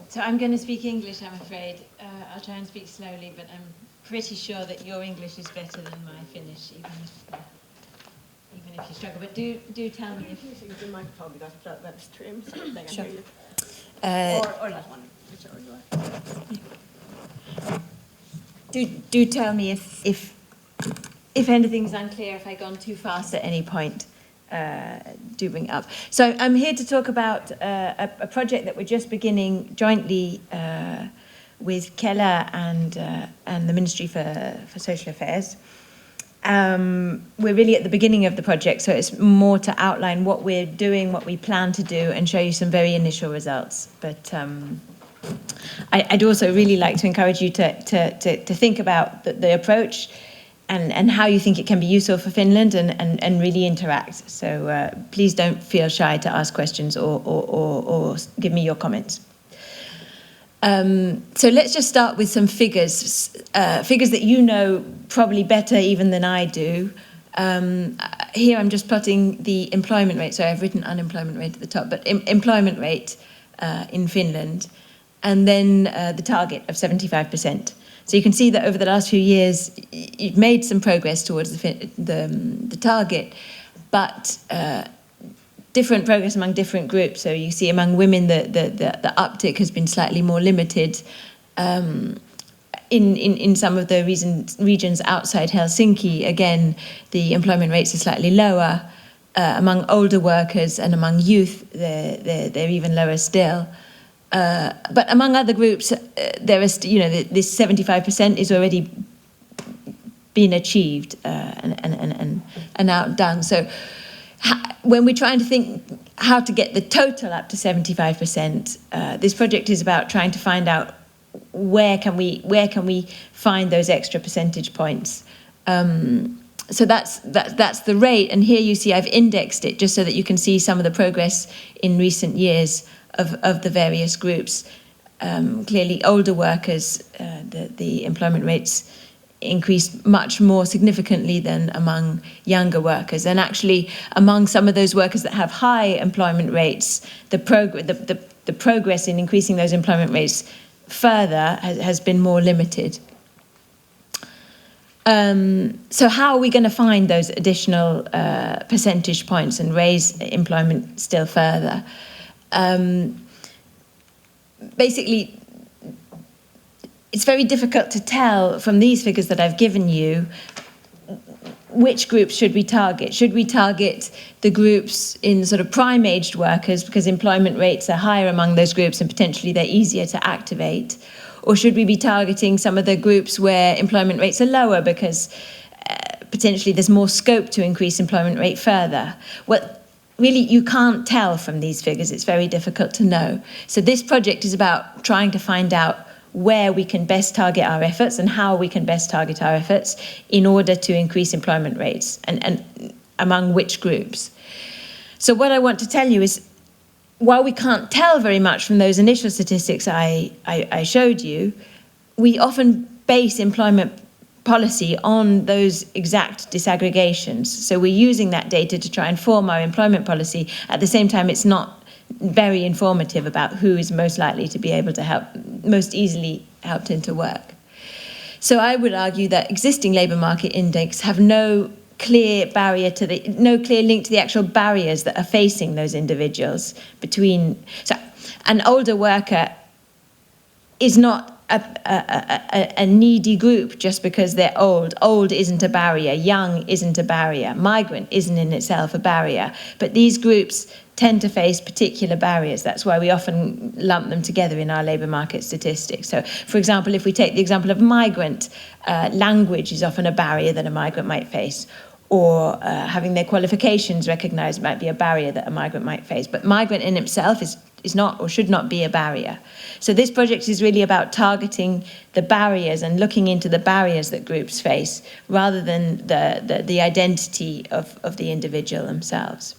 So I'm going to speak English, I'm afraid. I'll try and speak slowly, but I'm pretty sure that your English is better than my Finnish, even if you struggle. But do tell me if... Using the microphone because the web stream, so they can Sure. hear you. Or that one, whichever you like. Do tell me if anything's unclear, if I've gone too fast at any point. Do bring it up. So I'm here to talk about a project that we're just beginning jointly with Keinoja and the Ministry for Social Affairs. We're really at the beginning of the project, so it's more to outline what we're doing, what we plan to do, and show you some very initial results. But I'd also really like to encourage you to think about the approach and how you think it can be useful for Finland and really interact. So please don't feel shy to ask questions or give me your comments. So let's just start with some figures that you know probably better even than I do. Here I'm just plotting the employment rate. So I've written unemployment rate at the top, but employment rate in Finland, and then the target of 75%. So you can see that over the last few years, you've made some progress towards the target, but different progress among different groups. So you see among women, the uptick has been slightly more limited. In some of the regions outside Helsinki, again, the employment rates are slightly lower. Among older workers and among youth, they're even lower still. But among other groups, there is, this 75% is already been achieved and outdone. So when we're trying to think how to get the total up to 75%, this project is about trying to find out where can we find those extra percentage points. So that's the rate, and here you see I've indexed it just so that you can see some of the progress in recent years of the various groups. Clearly, older workers, the employment rates increased much more significantly than among younger workers. And actually, among some of those workers that have high employment rates, the progress in increasing those employment rates further has been more limited. So how are we going to find those additional percentage points and raise employment still further? Basically, it's very difficult to tell from these figures that I've given you which groups should we target. Should we target the groups in sort of prime-aged workers because employment rates are higher among those groups and potentially they're easier to activate? Or should we be targeting some of the groups where employment rates are lower because potentially there's more scope to increase employment rate further? Well, really, you can't tell from these figures. It's very difficult to know. So this project is about trying to find out where we can best target our efforts and how we can best target our efforts in order to increase employment rates and among which groups. So what I want to tell you is, while we can't tell very much from those initial statistics I showed you, we often base employment policy on those exact disaggregations. So we're using that data to try and form our employment policy. At the same time, it's not very informative about who is most likely to be able to help, most easily helped into work. So I would argue that existing labour market index have no clear link to the actual barriers that are facing those individuals between. So an older worker is not a needy group just because they're old. Old isn't a barrier. Young isn't a barrier. Migrant isn't in itself a barrier. But these groups tend to face particular barriers. That's why we often lump them together in our labour market statistics. So, for example, if we take the example of migrant, language is often a barrier that a migrant might face, or having their qualifications recognised might be a barrier that a migrant might face. But migrant in itself is not or should not be a barrier. So this project is really about targeting the barriers and looking into the barriers that groups face rather than the identity of the individual themselves.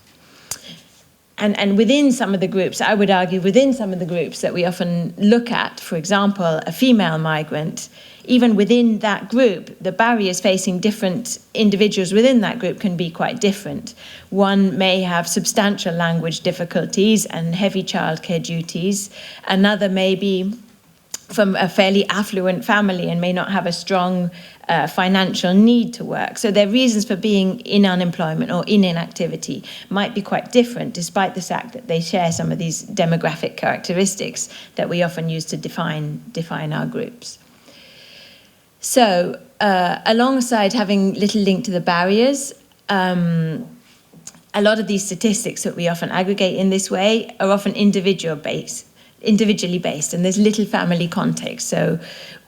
And within some of the groups, I would argue within some of the groups that we often look at, for example, a female migrant, even within that group, the barriers facing different individuals within that group can be quite different. One may have substantial language difficulties and heavy childcare duties. Another may be from a fairly affluent family and may not have a strong financial need to work. So their reasons for being in unemployment or in inactivity might be quite different, despite the fact that they share some of these demographic characteristics that we often use to define our groups. So alongside having little link to the barriers, a lot of these statistics that we often aggregate in this way are often individually based, and there's little family context. So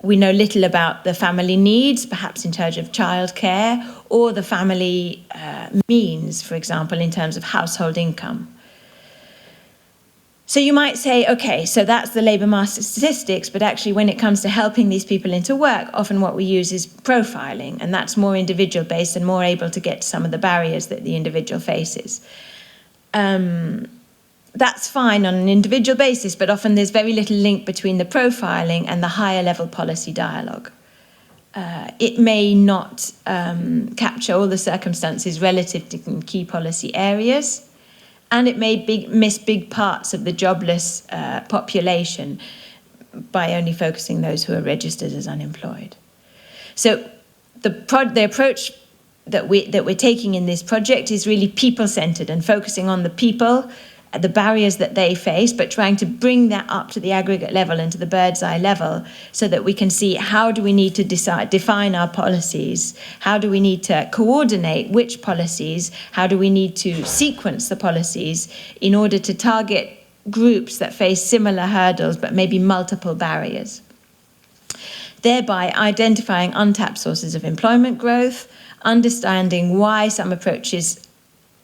we know little about the family needs, perhaps in terms of childcare, or the family means, for example, in terms of household income. So you might say, okay, so that's the labour market statistics, but actually when it comes to helping these people into work, often what we use is profiling, and that's more individual based and more able to get to some of the barriers that the individual faces. That's fine on an individual basis, but often there's very little link between the profiling and the higher level policy dialogue. It may not capture all the circumstances relative to key policy areas, and it may miss big parts of the jobless population by only focusing those who are registered as unemployed. So the approach that we're taking in this project is really people-centered and focusing on the people, the barriers that they face, but trying to bring that up to the aggregate level and to the bird's eye level so that we can see how do we need to define our policies, how do we need to coordinate which policies, how do we need to sequence the policies in order to target groups that face similar hurdles but maybe multiple barriers, thereby identifying untapped sources of employment growth, understanding why some approaches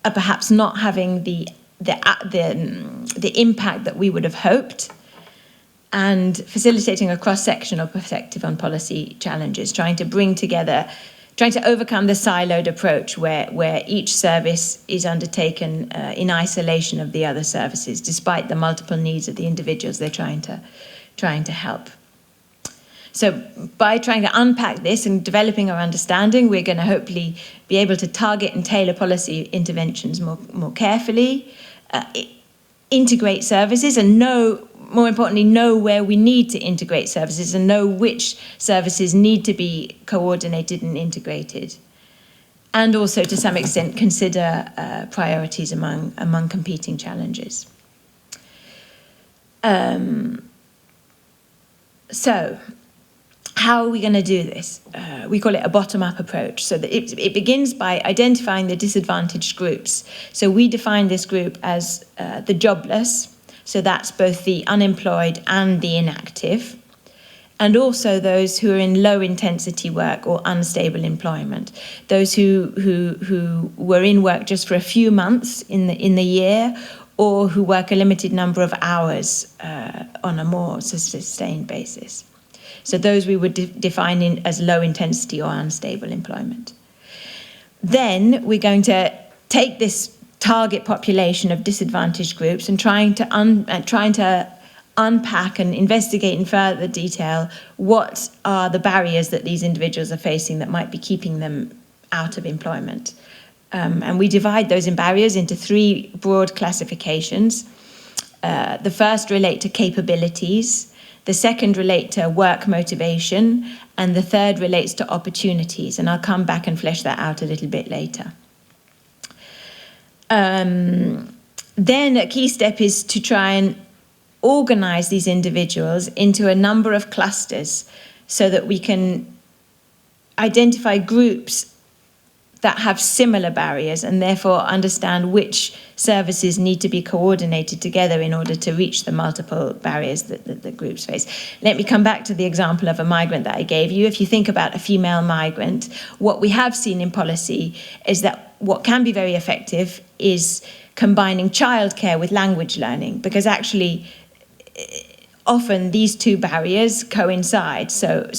are perhaps not having the impact that we would have hoped, and facilitating a cross-sectional perspective on policy challenges, trying to overcome the siloed approach where each service is undertaken in isolation of the other services, despite the multiple needs of the individuals they're trying to help. So by trying to unpack this and developing our understanding, we're going to hopefully be able to target and tailor policy interventions more carefully, integrate services, and more importantly, know where we need to integrate services and know which services need to be coordinated and integrated. And also, to some extent, consider priorities among competing challenges. So, how are we going to do this? We call it a bottom-up approach. So that it begins by identifying the disadvantaged groups. So we define this group as the jobless. So that's both the unemployed and the inactive. And also those who are in low-intensity work or unstable employment. Those who were in work just for a few months in the year, or who work a limited number of hours on a more sustained basis. So those we would define as low intensity or unstable employment. Then we're going to take this target population of disadvantaged groups and trying to unpack and investigate in further detail what are the barriers that these individuals are facing that might be keeping them out of employment. And we divide those barriers into three broad classifications. The first relate to capabilities. The second relate to work motivation, and the third relates to opportunities, and I'll come back and flesh that out a little bit later. Then a key step is to try and organize these individuals into a number of clusters so that we can identify groups that have similar barriers and therefore understand which services need to be coordinated together in order to reach the multiple barriers that the groups face. Let me come back to the example of a migrant that I gave you. If you think about a female migrant, what we have seen in policy is that what can be very effective is combining childcare with language learning, because actually often these two barriers coincide. So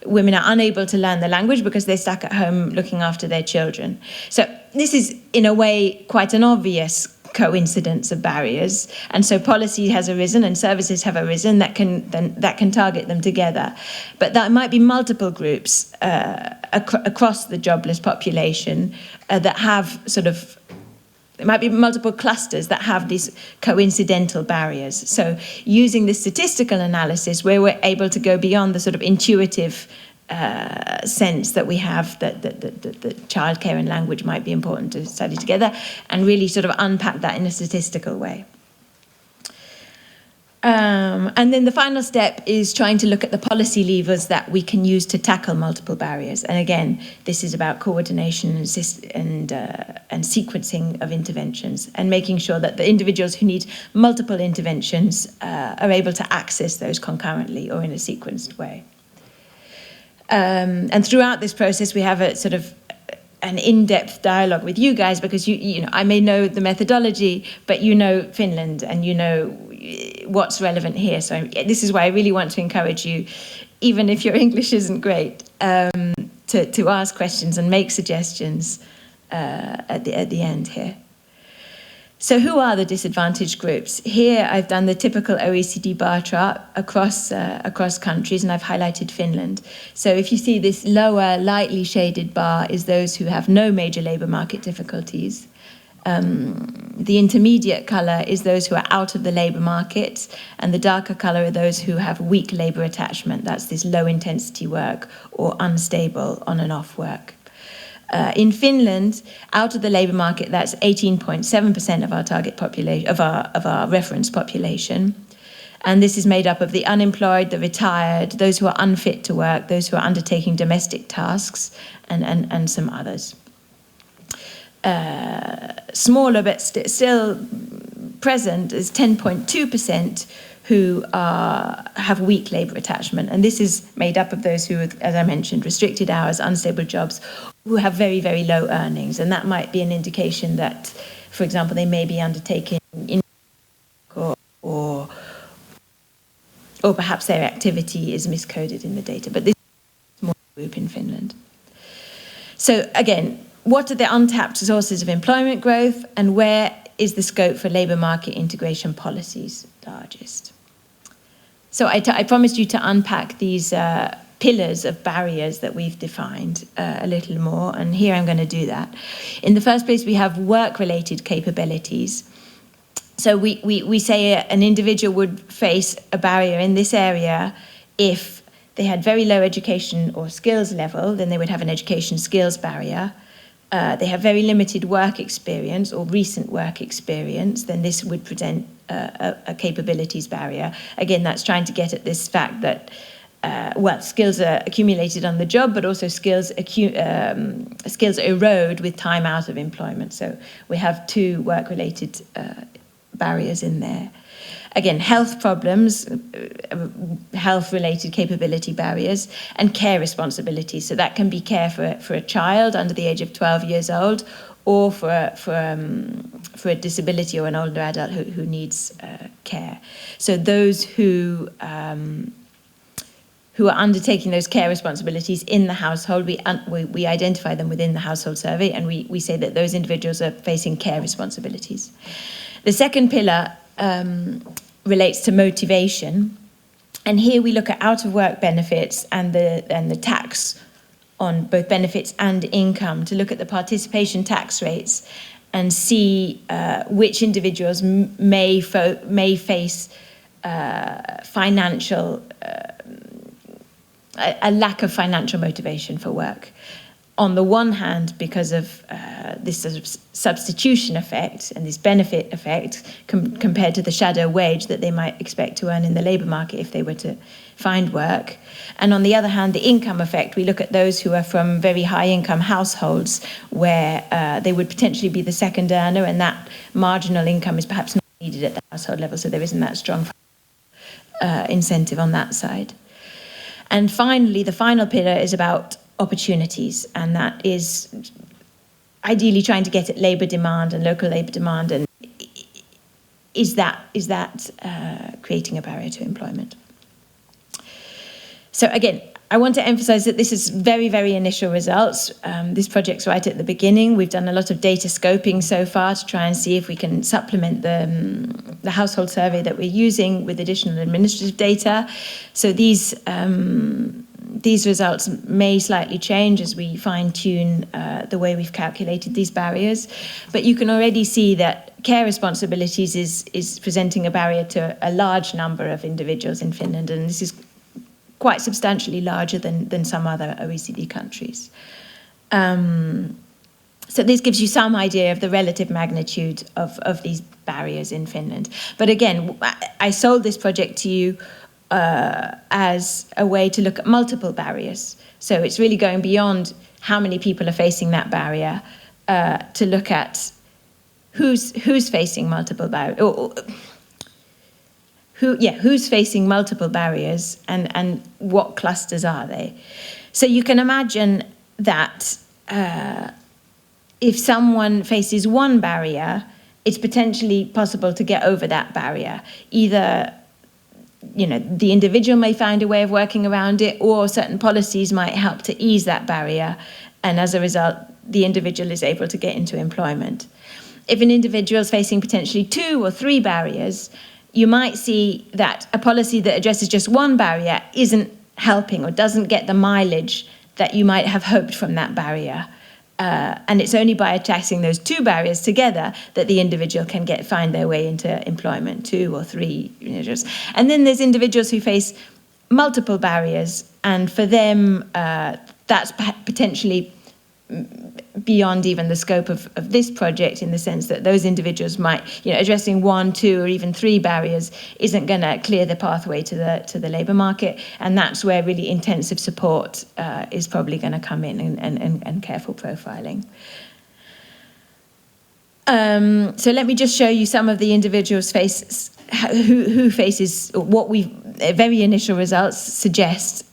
women are unable to learn the language because they're stuck at home looking after their children. So this is, in a way, quite an obvious coincidence of barriers, and so policy has arisen and services have arisen that can target them together. But that might be multiple groups across the jobless population that have it might be multiple clusters that have these coincidental barriers. So using this statistical analysis, where we're able to go beyond the sort of intuitive sense that we have that childcare and language might be important to study together, and really sort of unpack that in a statistical way. And then the final step is trying to look at the policy levers that we can use to tackle multiple barriers. And again, this is about coordination and sequencing of interventions, and making sure that the individuals who need multiple interventions are able to access those concurrently or in a sequenced way. And throughout this process, we have a sort of an in-depth dialogue with you guys, because you know, I may know the methodology, but you know Finland and you know what's relevant here. So this is why I really want to encourage you, even if your English isn't great, to ask questions and make suggestions at the end here. So who are the disadvantaged groups? Here I've done the typical OECD bar chart across countries, and I've highlighted Finland. So if you see this lower lightly shaded bar is those who have no major labour market difficulties. The intermediate colour is those who are out of the labour market, and the darker colour are those who have weak labour attachment. That's this low intensity work or unstable on and off work. In Finland, out of the labour market, that's 18.7% of our target population, of our reference population. And this is made up of the unemployed, the retired, those who are unfit to work, those who are undertaking domestic tasks, and some others. Smaller but still present is 10.2% who have weak labour attachment. And this is made up of those who, as I mentioned, restricted hours, unstable jobs, who have very, very low earnings. And that might be an indication that, for example, they may be undertaking or perhaps their activity is miscoded in the data. But this is a small group in Finland. So again, what are the untapped sources of employment growth, and where is the scope for labour market integration policies largest? So I promised you to unpack these pillars of barriers that we've defined a little more, and here I'm going to do that. In the first place, we have work-related capabilities. So we say an individual would face a barrier in this area if they had very low education or skills level, then they would have an education skills barrier. They have very limited work experience or recent work experience, then this would present a capabilities barrier. Again, that's trying to get at this fact that, skills are accumulated on the job, but also skills erode with time out of employment. So we have two work-related barriers in there. Again, health problems, health-related capability barriers, and care responsibilities. So that can be care for a child under the age of 12 years old, or for a disability or an older adult who needs care. So those who are undertaking those care responsibilities in the household, we identify them within the household survey, and we say that those individuals are facing care responsibilities. The second pillar relates to motivation, and here we look at out-of-work benefits and the tax on both benefits and income to look at the participation tax rates and see which individuals may face a lack of financial motivation for work. On the one hand, because of this sort of substitution effect and this benefit effect compared to the shadow wage that they might expect to earn in the labour market if they were to find work. And on the other hand, the income effect, we look at those who are from very high income households where they would potentially be the second earner, and that marginal income is perhaps not needed at the household level, so there isn't that strong incentive on that side. And finally, the final pillar is about opportunities, and that is ideally trying to get at labour demand and local labour demand, and is that creating a barrier to employment? So again, I want to emphasize that this is very, very initial results. This project's right at the beginning. We've done a lot of data scoping so far to try and see if we can supplement the household survey that we're using with additional administrative data. So these results may slightly change as we fine-tune the way we've calculated these barriers. But you can already see that care responsibilities is presenting a barrier to a large number of individuals in Finland, and this is quite substantially larger than some other OECD countries. So this gives you some idea of the relative magnitude of these barriers in Finland. But again, I sold this project to you as a way to look at multiple barriers. So it's really going beyond how many people are facing that barrier to look at who's facing multiple barriers, who's facing multiple barriers and what clusters are they. So you can imagine that if someone faces one barrier, it's potentially possible to get over that barrier. Either the individual may find a way of working around it, or certain policies might help to ease that barrier, and as a result, the individual is able to get into employment. If an individual is facing potentially 2 or 3 barriers, you might see that a policy that addresses just one barrier isn't helping or doesn't get the mileage that you might have hoped from that barrier. And it's only by addressing those 2 barriers together that the individual can find their way into employment, 2 or 3 individuals. And then there's individuals who face multiple barriers, and for them, that's potentially beyond even the scope of this project, in the sense that those individuals might, addressing 1, 2, or even 3 barriers isn't going to clear the pathway to the labour market, and that's where really intensive support is probably going to come in, and careful profiling. So let me just show you some of the individuals who faces what very initial results suggest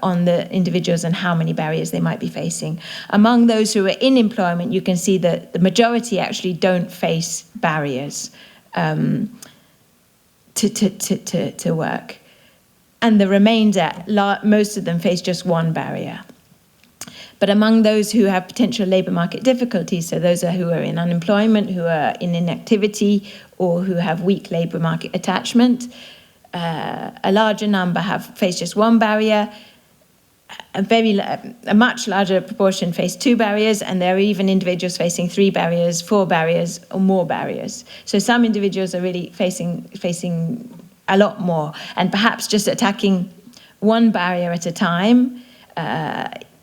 on the individuals and how many barriers they might be facing. Among those who are in employment, you can see that the majority actually don't face barriers to work, and the remainder, most of them, face just one barrier. But among those who have potential labour market difficulties, so those who are in unemployment, who are in inactivity, or who have weak labour market attachment, a larger number have faced just one barrier. A much larger proportion face 2 barriers, and there are even individuals facing 3 barriers, 4 barriers, or more barriers. So some individuals are really facing a lot more, and perhaps just attacking one barrier at a time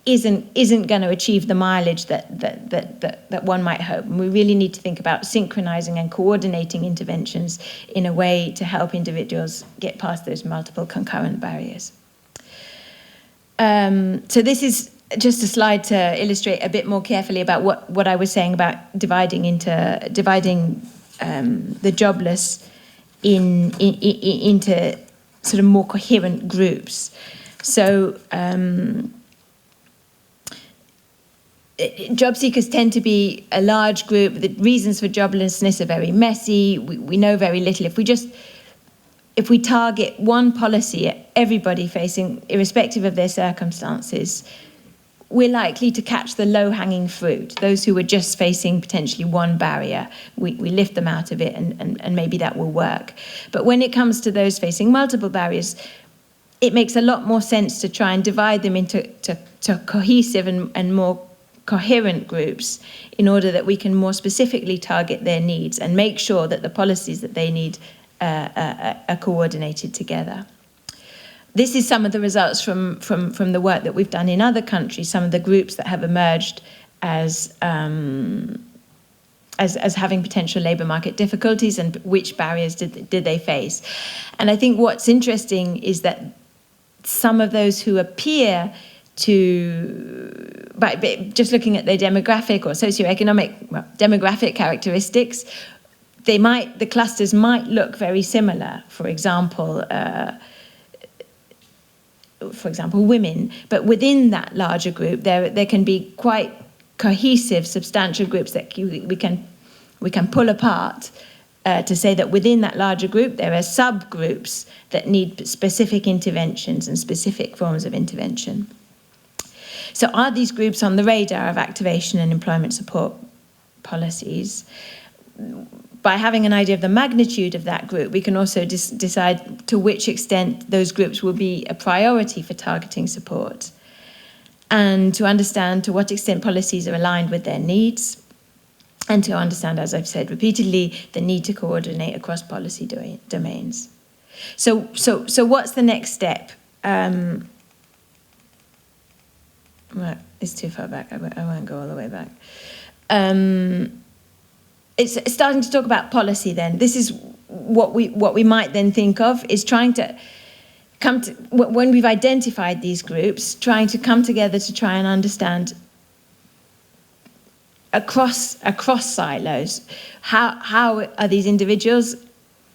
isn't going to achieve the mileage that one might hope. And we really need to think about synchronizing and coordinating interventions in a way to help individuals get past those multiple concurrent barriers. So this is just a slide to illustrate a bit more carefully about what I was saying about dividing the jobless into sort of more coherent groups. So job seekers tend to be a large group. The reasons for joblessness are very messy. We know very little. If we target one policy at everybody facing, irrespective of their circumstances, we're likely to catch the low-hanging fruit, those who are just facing potentially one barrier. We lift them out of it, and maybe that will work. But when it comes to those facing multiple barriers, it makes a lot more sense to try and divide them into cohesive and more coherent groups, in order that we can more specifically target their needs and make sure that the policies that they need are coordinated together. This is some of the results from the work that we've done in other countries, some of the groups that have emerged as having potential labour market difficulties, and which barriers did they face. And I think what's interesting is that some of those who appear to, by just looking at their demographic or demographic characteristics, the clusters might look very similar. For example, women. But within that larger group, there can be quite cohesive, substantial groups that we can pull apart to say that within that larger group, there are subgroups that need specific interventions and specific forms of intervention. So are these groups on the radar of activation and employment support policies? By having an idea of the magnitude of that group, we can also decide to which extent those groups will be a priority for targeting support, and to understand to what extent policies are aligned with their needs, and to understand, as I've said repeatedly, the need to coordinate across policy domains. So what's the next step? Right, it's too far back. I won't go all the way back. It's starting to talk about policy then. This is what we might then think of, is trying to come to, when we've identified these groups, trying to come together to try and understand across silos, how are these individuals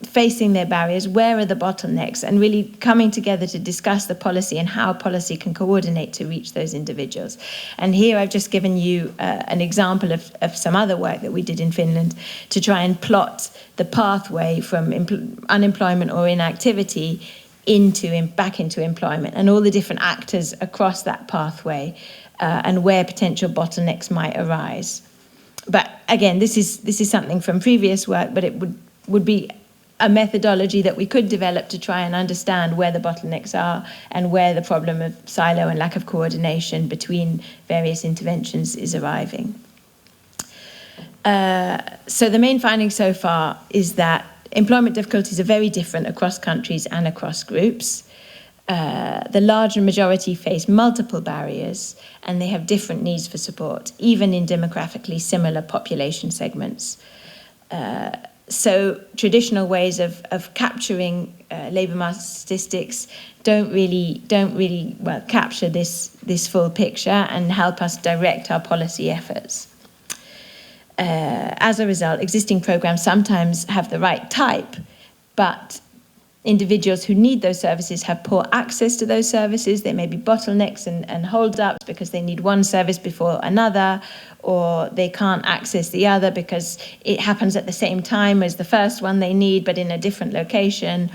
facing their barriers, where are the bottlenecks, and really coming together to discuss the policy and how policy can coordinate to reach those individuals. And here I've just given you an example of some other work that we did in Finland to try and plot the pathway from unemployment or inactivity back into employment, and all the different actors across that pathway, and where potential bottlenecks might arise. But again, this is something from previous work, but it would be a methodology that we could develop to try and understand where the bottlenecks are and where the problem of silo and lack of coordination between various interventions is arriving. So the main finding so far is that employment difficulties are very different across countries and across groups. The larger majority face multiple barriers, and they have different needs for support, even in demographically similar population segments. So traditional ways of capturing labour market statistics don't really capture this full picture and help us direct our policy efforts. As a result, existing programmes sometimes have the right type, but individuals who need those services have poor access to those services. There may be bottlenecks and hold-ups because they need one service before another, or they can't access the other because it happens at the same time as the first one they need, but in a different location.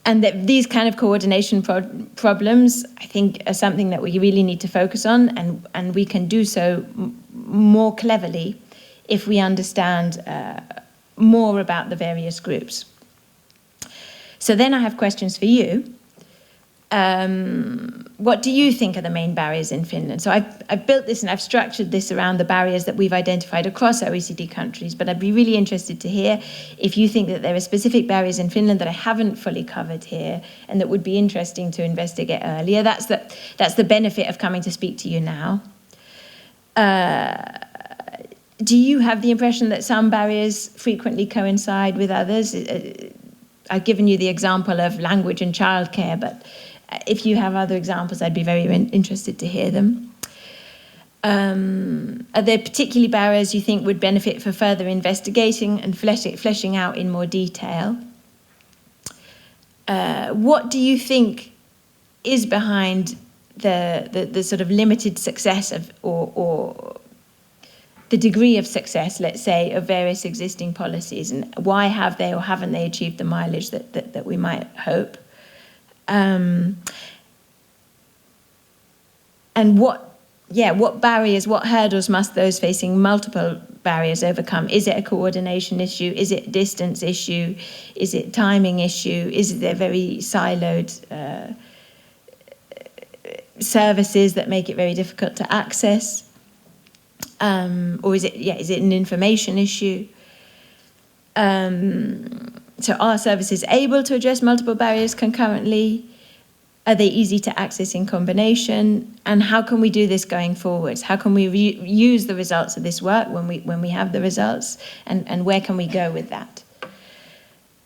And that these kind of coordination problems, I think, are something that we really need to focus on, and we can do so more cleverly if we understand more about the various groups. So then I have questions for you. What do you think are the main barriers in Finland? So I've built this and I've structured this around the barriers that we've identified across OECD countries, but I'd be really interested to hear if you think that there are specific barriers in Finland that I haven't fully covered here and that would be interesting to investigate earlier. That's the benefit of coming to speak to you now. Do you have the impression that some barriers frequently coincide with others? I've given you the example of language and childcare, but if you have other examples, I'd be very interested to hear them. Are there particularly barriers you think would benefit for further investigating and fleshing out in more detail? What do you think is behind the sort of limited success of or the degree of success, let's say, of various existing policies, and why have they or haven't they achieved the mileage that we might hope? And what barriers, what hurdles must those facing multiple barriers overcome? Is it a coordination issue? Is it a distance issue? Is it a timing issue? Is it their very siloed services that make it very difficult to access? Or is it an information issue? So are services able to address multiple barriers concurrently? Are they easy to access in combination? And how can we do this going forwards? How can we use the results of this work when we have the results? And where can we go with that?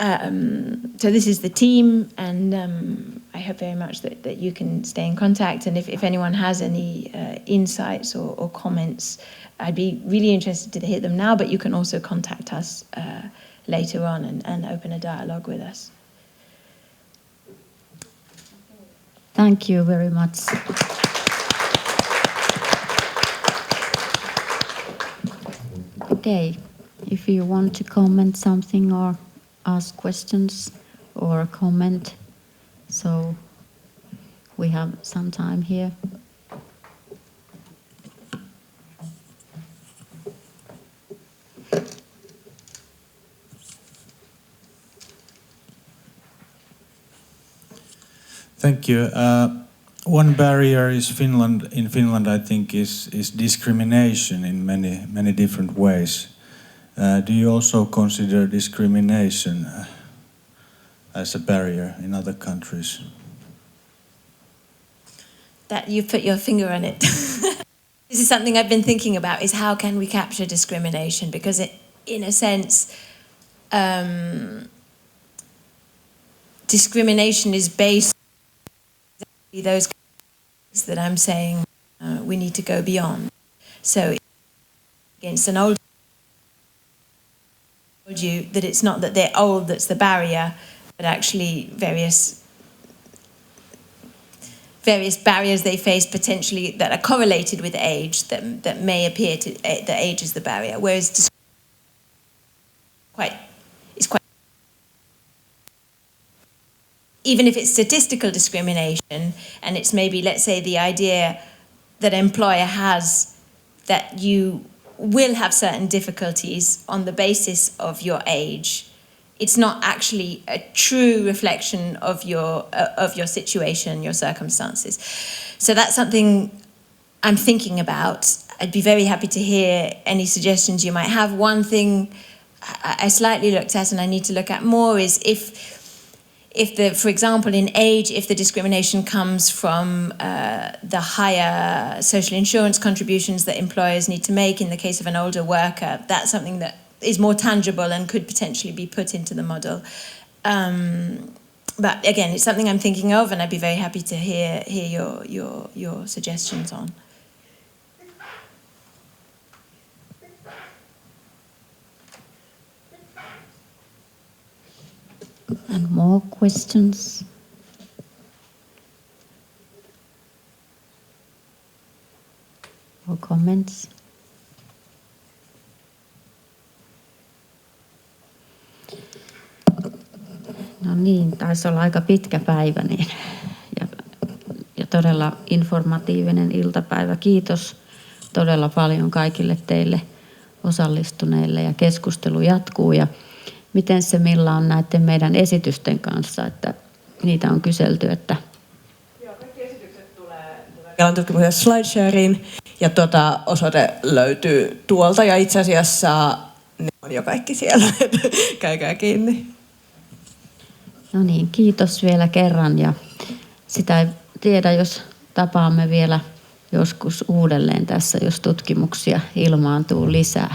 So this is the team, and I hope very much that you can stay in contact. And if anyone has any insights or comments, I'd be really interested to hear them now, but you can also contact us later on and open a dialogue with us. Thank you very much. Okay, if you want to comment something or ask questions or comment. So we have some time here. Thank you. One barrier is in Finland, I think, is discrimination in many different ways. Do you also consider discrimination as a barrier in other countries? That you put your finger on it. This is something I've been thinking about, is how can we capture discrimination? Because it, in a sense, discrimination is based on those things that I'm saying we need to go beyond. So against an old, I told you that it's not that they're old that's the barrier, but actually various barriers they face potentially that are correlated with age that may appear to that age is the barrier, whereas it's quite even if it's statistical discrimination and it's maybe, let's say, the idea that an employer has that you will have certain difficulties on the basis of your age, it's not actually a true reflection of your situation, your circumstances. So that's something I'm thinking about. I'd be very happy to hear any suggestions you might have. One thing I slightly looked at and I need to look at more is for example, in age, if the discrimination comes from the higher social insurance contributions that employers need to make in the case of an older worker, that's something that is more tangible and could potentially be put into the model. But again, it's something I'm thinking of, and I'd be very happy to hear your suggestions on. And more questions? Or comments? No niin, taisi olla aika pitkä päivä niin. Ja todella informatiivinen iltapäivä. Kiitos todella paljon kaikille teille osallistuneille ja keskustelu jatkuu. Ja miten se Milla on näiden meidän esitysten kanssa, että niitä on kyselty, että... Joo, kaikki esitykset tulee Kelan tutkimuksen SlideSharein ja osoite löytyy tuolta ja itse asiassa ne on jo kaikki siellä, käykää kiinni. No niin, kiitos vielä kerran ja sitä ei tiedä, jos tapaamme vielä joskus uudelleen tässä, jos tutkimuksia ilmaantuu lisää.